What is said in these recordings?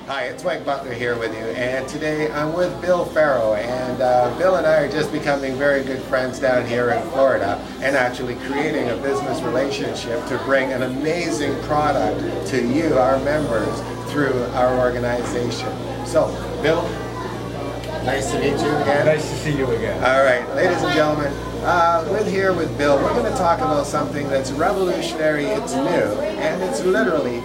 Hi, it's Mike Butler here with you, and today I'm with Bill Farrow, and Bill and I are just becoming very good friends down here in Florida, and actually creating a business relationship to bring an amazing product to you, our members, through our organization. So, Bill, nice to meet you again. Nice to see you again. All right, ladies and gentlemen, we're here with Bill. We're going to talk about something that's revolutionary, it's new, and it's literally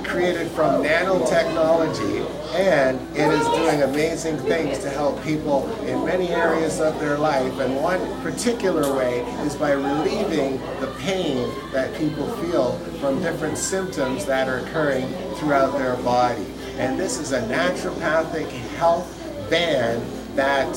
created from nanotechnology, and it is doing amazing things to help people in many areas of their life. And one particular way is by relieving the pain that people feel from different symptoms that are occurring throughout their body. And this is a naturopathic health band that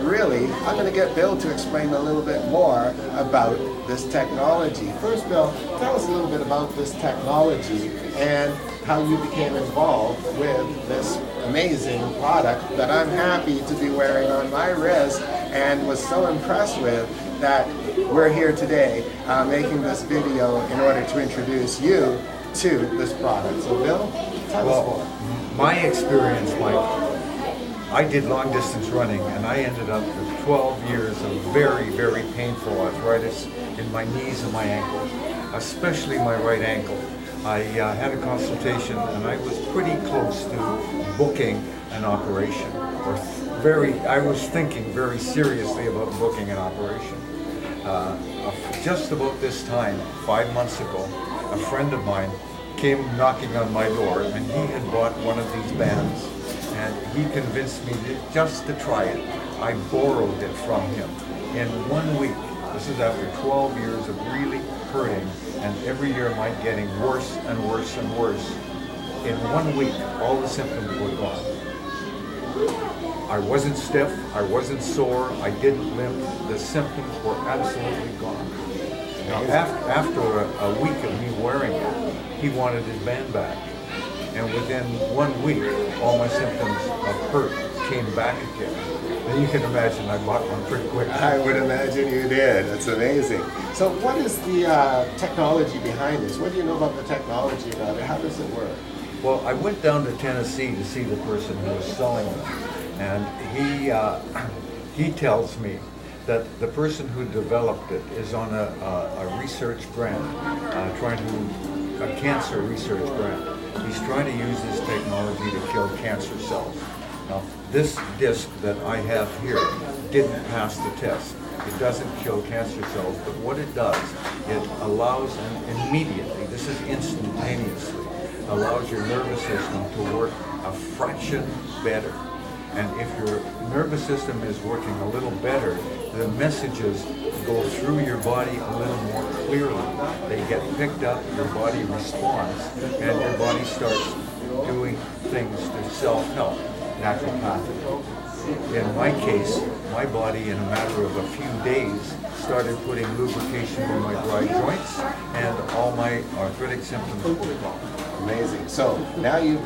really, I'm going to get Bill to explain a little bit more about this technology. First, Bill, tell us a little bit about this technology and how you became involved with this amazing product that I'm happy to be wearing on my wrist and was so impressed with that we're here today making this video in order to introduce you to this product. So Bill, tell us more. My experience, Mike, I did long distance running, and I ended up with 12 years of very, very painful arthritis in my knees and my ankles, especially my right ankle. I had a consultation, and I was pretty close to booking an operation, I was thinking very seriously about booking an operation. Just about this time, 5 months ago, a friend of mine came knocking on my door, and he had bought one of these bands. And he convinced me just to try it. I borrowed it from him. In 1 week, this is after 12 years of really hurting, and every year mine getting worse and worse and worse. In 1 week, all the symptoms were gone. I wasn't stiff, I wasn't sore, I didn't limp. The symptoms were absolutely gone. Now, after a week of me wearing it, he wanted his band back. And within 1 week, all my symptoms of hurt came back again. And you can imagine I bought one pretty quick. I would imagine you did. That's amazing. So what is the technology behind this? What do you know about the technology about it? How does it work? Well, I went down to Tennessee to see the person who was selling them. And he tells me that the person who developed it is on a research grant, a cancer research grant. He's trying to use this technology to kill cancer cells. Now, this disc that I have here didn't pass the test. It doesn't kill cancer cells, but what it does, it allows immediately, this is instantaneously, allows your nervous system to work a fraction better. And if your nervous system is working a little better, the messages go through your body a little more clearly. They get picked up, your body responds, and your body starts doing things to self-help, naturopathic. In my case, my body in a matter of a few days started putting lubrication in my dry joints, and all my arthritic symptoms were gone. Amazing. So now you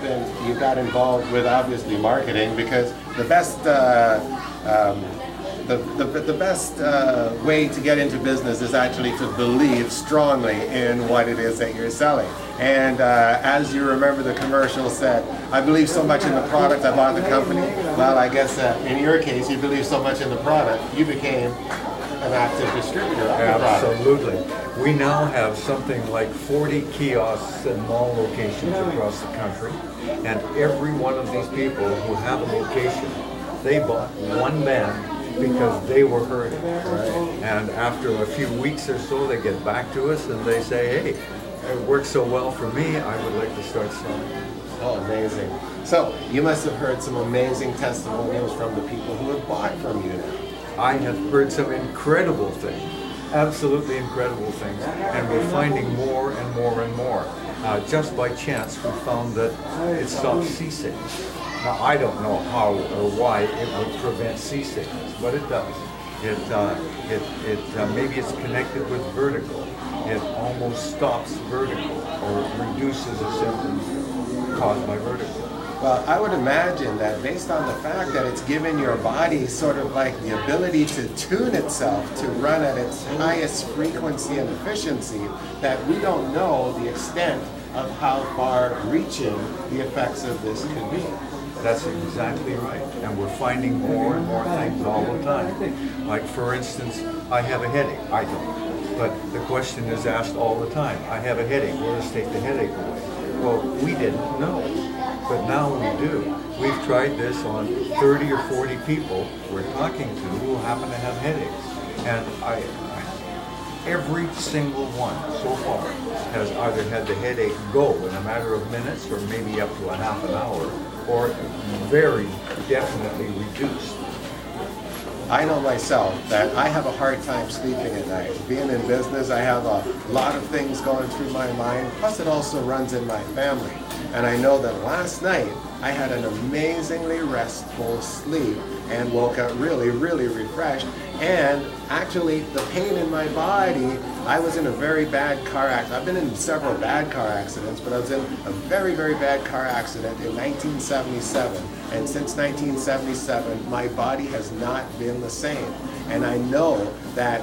got involved with obviously marketing, because the best way to get into business is actually to believe strongly in what it is that you're selling. And as you remember, the commercial said, "I believe so much in the product, I bought the company." Well, I guess in your case, you believe so much in the product, you became an active distributor of the product. Absolutely. We now have something like 40 kiosks and mall locations across the country, and every one of these people who have a location, they bought one band because they were hurting. Right. And after a few weeks or so, they get back to us and they say, "Hey, it works so well for me, I would like to start selling." Oh, amazing. So you must have heard some amazing testimonials from the people who have bought from you now. I have heard some incredible things, absolutely incredible things, and we're finding more and more and more. Just by chance, we found that it stops seasickness. Now, I don't know how or why it would prevent seasickness, but it does. Maybe it's connected with vertigo. It almost stops vertigo or reduces the symptoms caused by vertigo. Well, I would imagine that based on the fact that it's given your body sort of like the ability to tune itself to run at its highest frequency and efficiency, that we don't know the extent of how far-reaching the effects of this could be. That's exactly right. And we're finding more and more things all the time. Like, for instance, I have a headache. I don't. But the question is asked all the time. I have a headache. Will this take the headache away? Well, we didn't know. But now we do. We've tried this on 30 or 40 people we're talking to who happen to have headaches. And every single one so far has either had the headache go in a matter of minutes or maybe up to a half an hour, or very definitely reduced. I know myself that I have a hard time sleeping at night. Being in business, I have a lot of things going through my mind, plus it also runs in my family. And I know that last night I had an amazingly restful sleep and woke up really, really refreshed. And actually, the pain in my body, I was in a very bad car accident. I've been in several bad car accidents, but I was in a very, very bad car accident in 1977. And since 1977, my body has not been the same. And I know that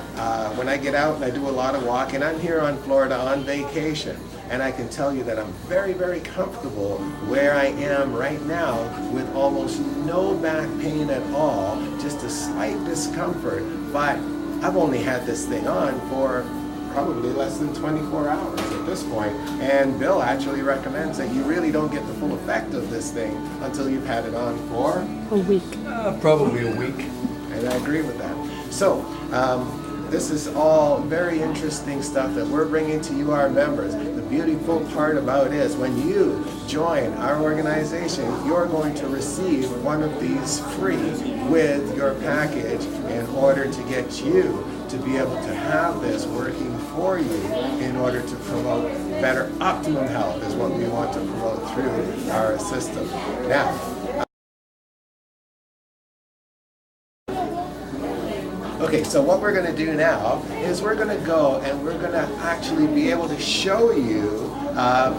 when I get out and I do a lot of walking, I'm here on Florida on vacation. And I can tell you that I'm very, very comfortable where I am right now with almost no back pain at all, just a slight discomfort. But I've only had this thing on for probably less than 24 hours at this point. And Bill actually recommends that you really don't get the full effect of this thing until you've had it on for a week. Probably a week. And I agree with that. So, this is all very interesting stuff that we're bringing to you, our members. The beautiful part about it is when you join our organization, you're going to receive one of these free with your package in order to get you to be able to have this working for you in order to promote better optimum health is what we want to promote through our system. Now, okay, so what we're going to do now is we're going to go and we're going to actually be able to show you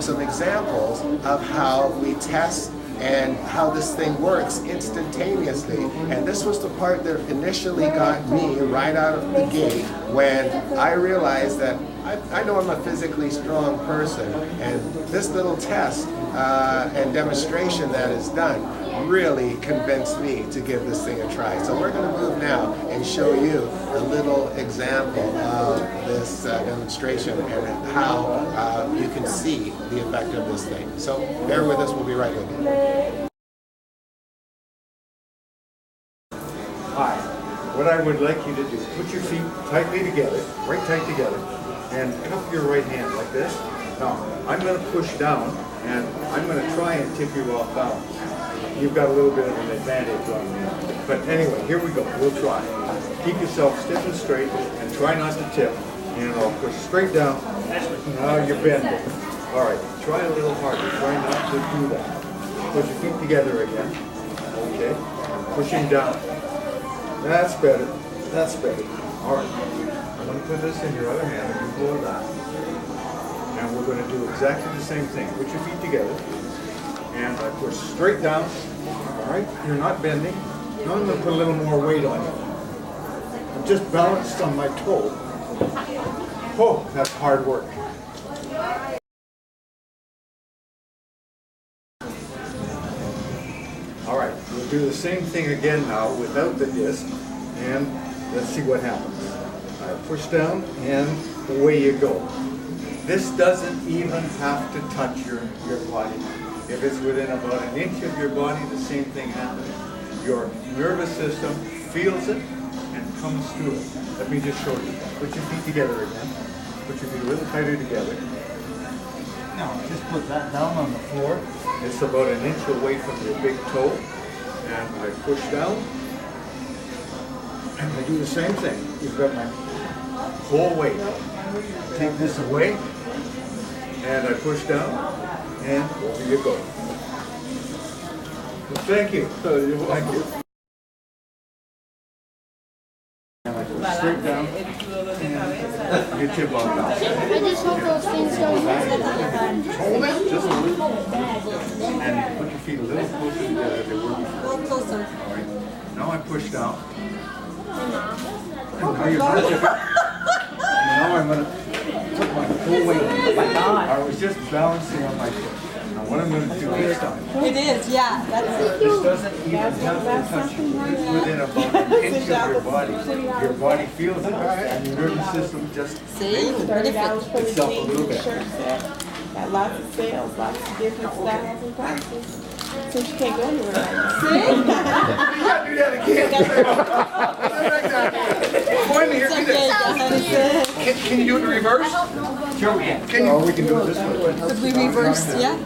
some examples of how we test and how this thing works instantaneously. And this was the part that initially got me right out of the gate when I realized that I know I'm a physically strong person, and this little test and demonstration that is done really convinced me to give this thing a try. So we're going to move now and show you a little example of this demonstration and how you can see the effect of this thing. So bear with us, we'll be right with you. Hi. What I would like you to do, put your feet tightly together, right tight together, and cup your right hand like this. Now, I'm going to push down, and I'm going to try and tip you off balance. You've got a little bit of an advantage on me. But anyway, here we go. We'll try. Keep yourself stiff and straight, and try not to tip. And I'll push straight down. Now you're bending. All right, try a little harder. Try not to do that. Put your feet together again. Okay. Pushing down. That's better. That's better. All right. I'm going to put this in your other hand and you hold that. And we're going to do exactly the same thing. Put your feet together. And I push straight down. All right. You're not bending. Now I'm going to put a little more weight on you. I'm just balanced on my toe. Oh, that's hard work. All right, we'll do the same thing again now without the disc, and let's see what happens. I push down, and away you go. This doesn't even have to touch your body. If it's within about an inch of your body, the same thing happens. Your nervous system feels it and comes through it. Let me just show you. Put your feet together again. Put your feet a little tighter together. Now, just put that down on the floor. It's about an inch away from your big toe. And I push down. And I do the same thing. You've got my whole weight. Take this away. And I push down. And over you go. Well, thank you. Thank you. And I go straight down. Get your bum down. I just hope those things don't Hold it just a little. And put your feet a little closer together than they were before. A little closer. All right. Now I push down. And now you're not tipping. And now I'm going to put my full weight. I was just balancing on my foot. Now what I'm going to do this time. It is, yeah. That's This doesn't even have to touch you. It's within about an inch of your body. Your body feels it, and your nervous system just see, regulates itself a little bit. Got lots of sales, lots of different styles and prices. Since you can't go anywhere right now. You gotta do that again. Point here, do this. Can you do it in reverse? Sure we can. Can you? Or we can do it this way. Could we reverse? Yeah.